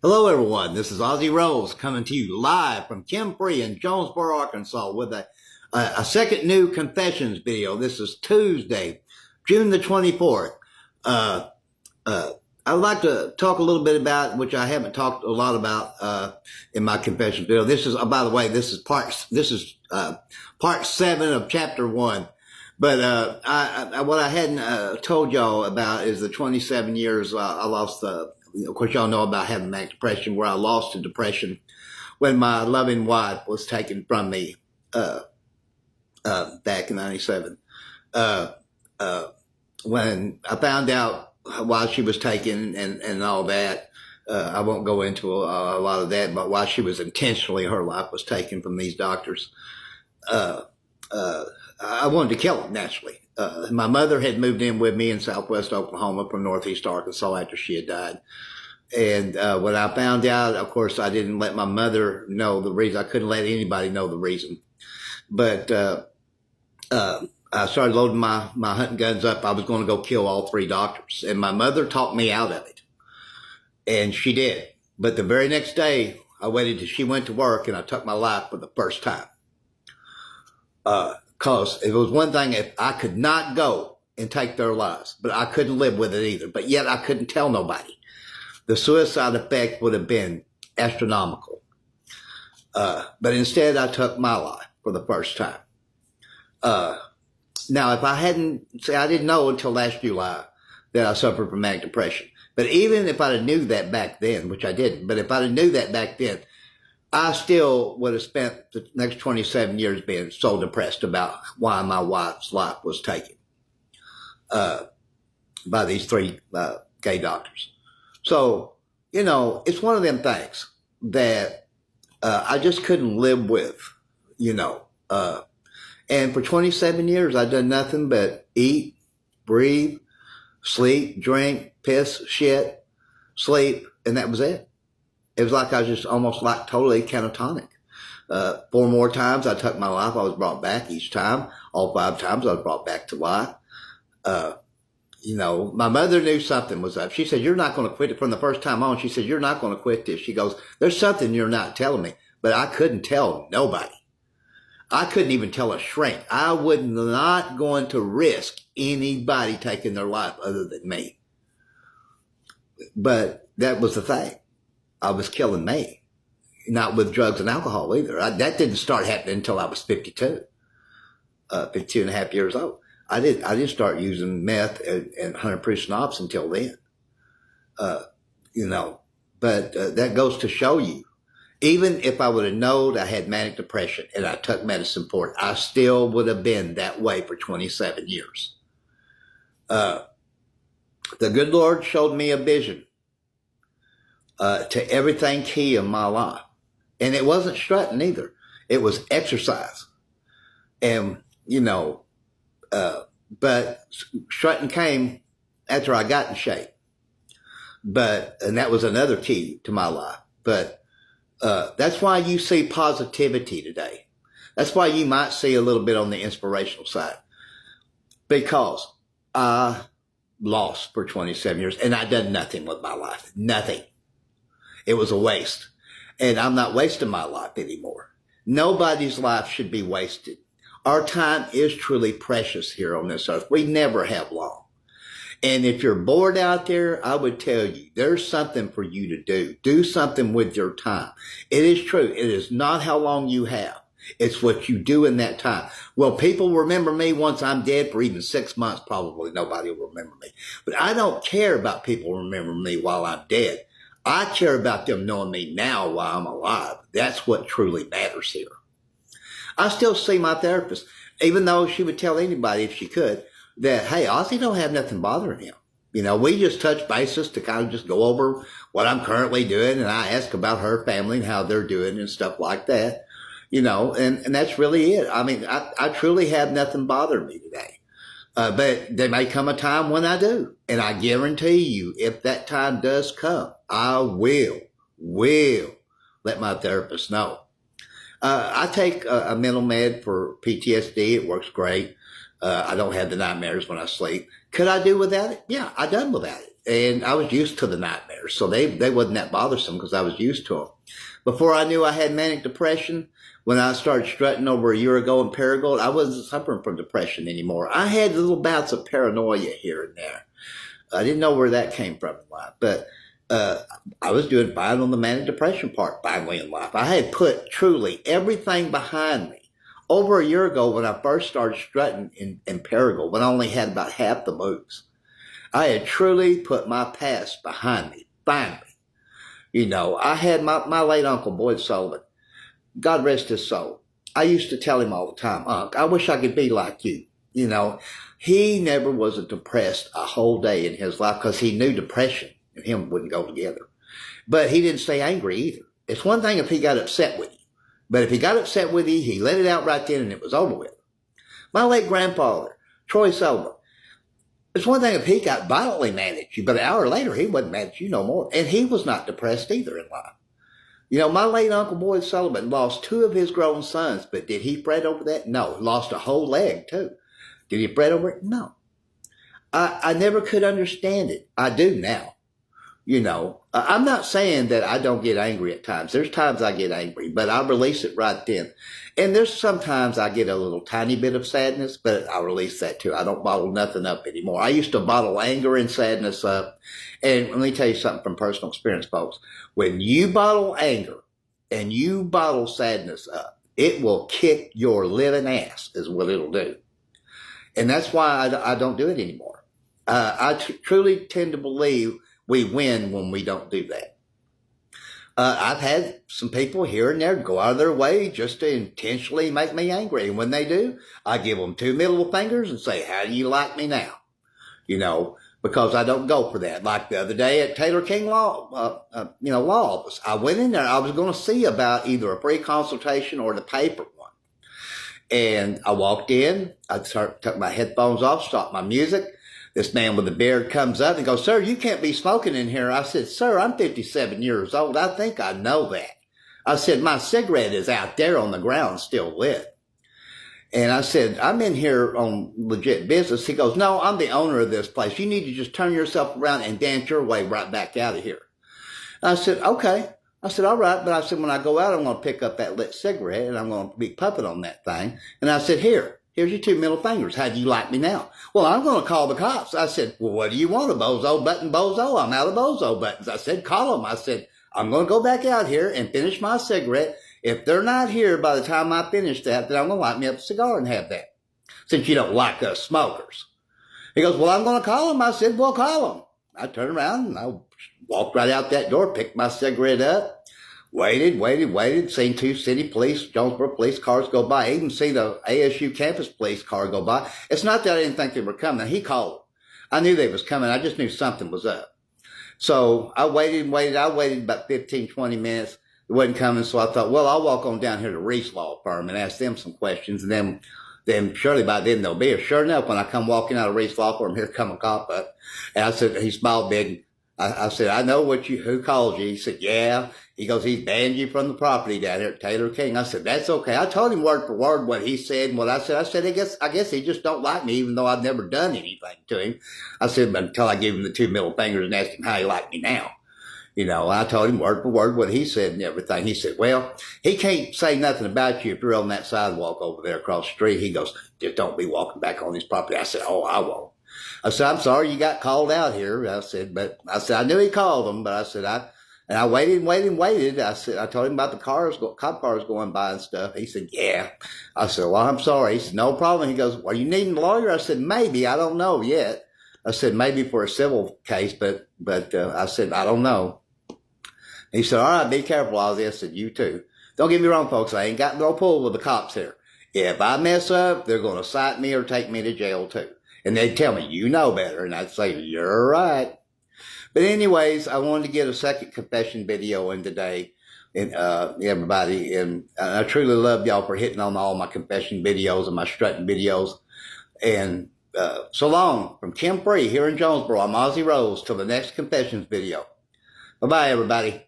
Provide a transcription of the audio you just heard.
Hello, everyone. This is Ozzy Rose coming to you live from Kim Free in Jonesboro, Arkansas, with a second new confessions video. This is Tuesday, June the 24th. Uh, I would like to talk a little bit about, which I haven't talked a lot about in my confessions video. This is, by the way, this is part 7 of chapter 1. But what I hadn't told y'all about is the 27 years I lost the. Of course, y'all know about having manic depression, where I lost to depression when my loving wife was taken from me back in '97. When I found out why she was taken and all that, I won't go into a lot of that, but why she was intentionally, her life was taken from these doctors. I wanted to kill them, naturally. My mother had moved in with me in Southwest Oklahoma from Northeast Arkansas after she had died. And when I found out, of course, I didn't let my mother know the reason. I couldn't let anybody know the reason. But I started loading my hunting guns up. I was going to go kill all 3 doctors. And my mother talked me out of it. And she did. But the very next day, I waited till she went to work, and I took my life for the first time. Because it was one thing, if I could not go and take their lives, but I couldn't live with it either. But yet I couldn't tell nobody. The suicide effect would have been astronomical. But instead, I took my life for the first time. Now, if I hadn't, I didn't know until last July that I suffered from manic depression. But even if I'd have knew that back then, which I didn't, but if I'd have knew that back then, I still would have spent the next 27 years being so depressed about why my wife's life was taken by these 3 gay doctors. So, it's one of them things that I just couldn't live with, and for 27 years, I've done nothing but eat, breathe, sleep, drink, piss, shit, sleep, and that was it. It was like I was just almost like totally catatonic. 4 more times I took my life. I was brought back each time. All 5 times I was brought back to life. My mother knew something was up. She said, "You're not going to quit it." From the first time on, she said, "You're not going to quit this." She goes, "There's something you're not telling me." But I couldn't tell nobody. I couldn't even tell a shrink. I was not going to risk anybody taking their life other than me. But that was the thing. I was killing me. Not with drugs and alcohol either. That didn't start happening until I was 52 and a half years old. I didn't start using meth and 100 proof schnapps until then. But that goes to show you, even if I would have known I had manic depression and I took medicine for it, I still would have been that way for 27 years. The good Lord showed me a vision to everything key in my life. And it wasn't strutting either. It was exercise. And, but strutting came after I got in shape. And that was another key to my life. But that's why you see positivity today. That's why you might see a little bit on the inspirational side. Because I lost for 27 years and I did nothing with my life. Nothing. It was a waste. And I'm not wasting my life anymore. Nobody's life should be wasted. Our time is truly precious here on this earth. We never have long. And if you're bored out there, I would tell you, there's something for you to do. Do something with your time. It is true. It is not how long you have. It's what you do in that time. Well, people remember me once I'm dead for even 6 months. Probably nobody will remember me. But I don't care about people remembering me while I'm dead. I care about them knowing me now while I'm alive. That's what truly matters here. I still see my therapist, even though she would tell anybody if she could that, hey, Ozzy don't have nothing bothering him. We just touch bases to kind of just go over what I'm currently doing. And I ask about her family and how they're doing and stuff like that, and that's really it. I mean, I truly have nothing bothering me today. But there may come a time when I do. And I guarantee you, if that time does come, I will let my therapist know. I take a mental med for PTSD. It works great. I don't have the nightmares when I sleep. Could I do without it? Yeah, I done without it. And I was used to the nightmares, so they wasn't that bothersome because I was used to them. Before I knew I had manic depression, when I started strutting over a year ago in Paragould, I wasn't suffering from depression anymore. I had little bouts of paranoia here and there. I didn't know where that came from in life, but I was doing fine on the manic depression part finally in life. I had put truly everything behind me. Over a year ago, when I first started strutting in Paragould, when I only had about half the moves, I had truly put my past behind me, finally. You know, I had my late Uncle Boyd Sullivan, God rest his soul. I used to tell him all the time, Unc, I wish I could be like you. You know, he never was depressed a whole day in his life because he knew depression and him wouldn't go together. But he didn't stay angry either. It's one thing if he got upset with you. But if he got upset with you, he let it out right then and it was over with. My late grandfather, Troy Sullivan, it's one thing if he got violently mad at you, but an hour later he wasn't mad at you no more. And he was not depressed either in life. You know, my late Uncle Boyd Sullivan lost 2 of his grown sons, but did he fret over that? No. He lost a whole leg too. Did he fret over it? No. I never could understand it. I do now. You know, I'm not saying that I don't get angry at times. There's times I get angry, but I release it right then. And there's sometimes I get a little tiny bit of sadness, but I release that too. I don't bottle nothing up anymore. I used to bottle anger and sadness up. And let me tell you something from personal experience, folks. When you bottle anger and you bottle sadness up, it will kick your living ass is what it'll do. And that's why I don't do it anymore. I truly tend to believe we win when we don't do that. I've had some people here and there go out of their way just to intentionally make me angry. And when they do, I give them 2 middle fingers and say, how do you like me now? You know, because I don't go for that. Like the other day at Taylor King Law Office, I went in there. I was going to see about either a free consultation or the paper one. And I walked in. I took my headphones off, stopped my music. This man with the beard comes up and goes, sir, you can't be smoking in here. I said, sir, I'm 57 years old. I think I know that. I said, my cigarette is out there on the ground still lit. And I said, I'm in here on legit business. He goes, no, I'm the owner of this place. You need to just turn yourself around and dance your way right back out of here. I said, okay. I said, all right. But I said, when I go out, I'm going to pick up that lit cigarette and I'm going to be puffing on that thing. And I said, here's your 2 middle fingers. How do you like me now? Well, I'm going to call the cops. I said, well, what do you want? A bozo button, bozo? I'm out of bozo buttons. I said, call them. I said, I'm going to go back out here and finish my cigarette. If they're not here by the time I finish that, then I'm going to light me up a cigar and have that. Since you don't like us smokers. He goes, well, I'm going to call them. I said, well, call them. I turned around and I walked right out that door, picked my cigarette up. Waited, seen 2 city police, Jonesboro police cars go by. I even see the ASU campus police car go by. It's not that I didn't think they were coming. He called. I knew they was coming. I just knew something was up. So I waited. I waited about 15, 20 minutes. It wasn't coming. So I thought, well, I'll walk on down here to Reese Law Firm and ask them some questions. And then surely by then they'll be here. Sure enough, when I come walking out of Reese Law Firm, here come a cop up. And I said, he smiled big. I said, I know who called you. He said, yeah. He goes, he's banned you from the property down here at Taylor King. I said, that's okay. I told him word for word what he said and what I said. I said, I guess he just don't like me, even though I've never done anything to him. I said, but until I gave him the 2 middle fingers and asked him how he liked me now. You know, I told him word for word what he said and everything. He said, well, he can't say nothing about you if you're on that sidewalk over there across the street. He goes, just don't be walking back on his property. I said, oh, I won't. I said, I'm sorry you got called out here. I said, I knew he called them, but I said, I waited. I said, I told him about the cop cars going by and stuff. He said, yeah. I said, well, I'm sorry. He said, no problem. He goes, are you needing a lawyer? I said, maybe. I don't know yet. I said, maybe for a civil case, but I said, I don't know. He said, all right, be careful, Ozzy. I said, you too. Don't get me wrong, folks. I ain't got no pull with the cops here. If I mess up, they're going to cite me or take me to jail too. And they'd tell me, you know better. And I'd say, you're right. But anyways, I wanted to get a second confession video in today. And everybody, and I truly love y'all for hitting on all my confession videos and my strutting videos. And so long from Kim Free here in Jonesboro. I'm Ozzy Rose. Till the next confessions video. Bye-bye, everybody.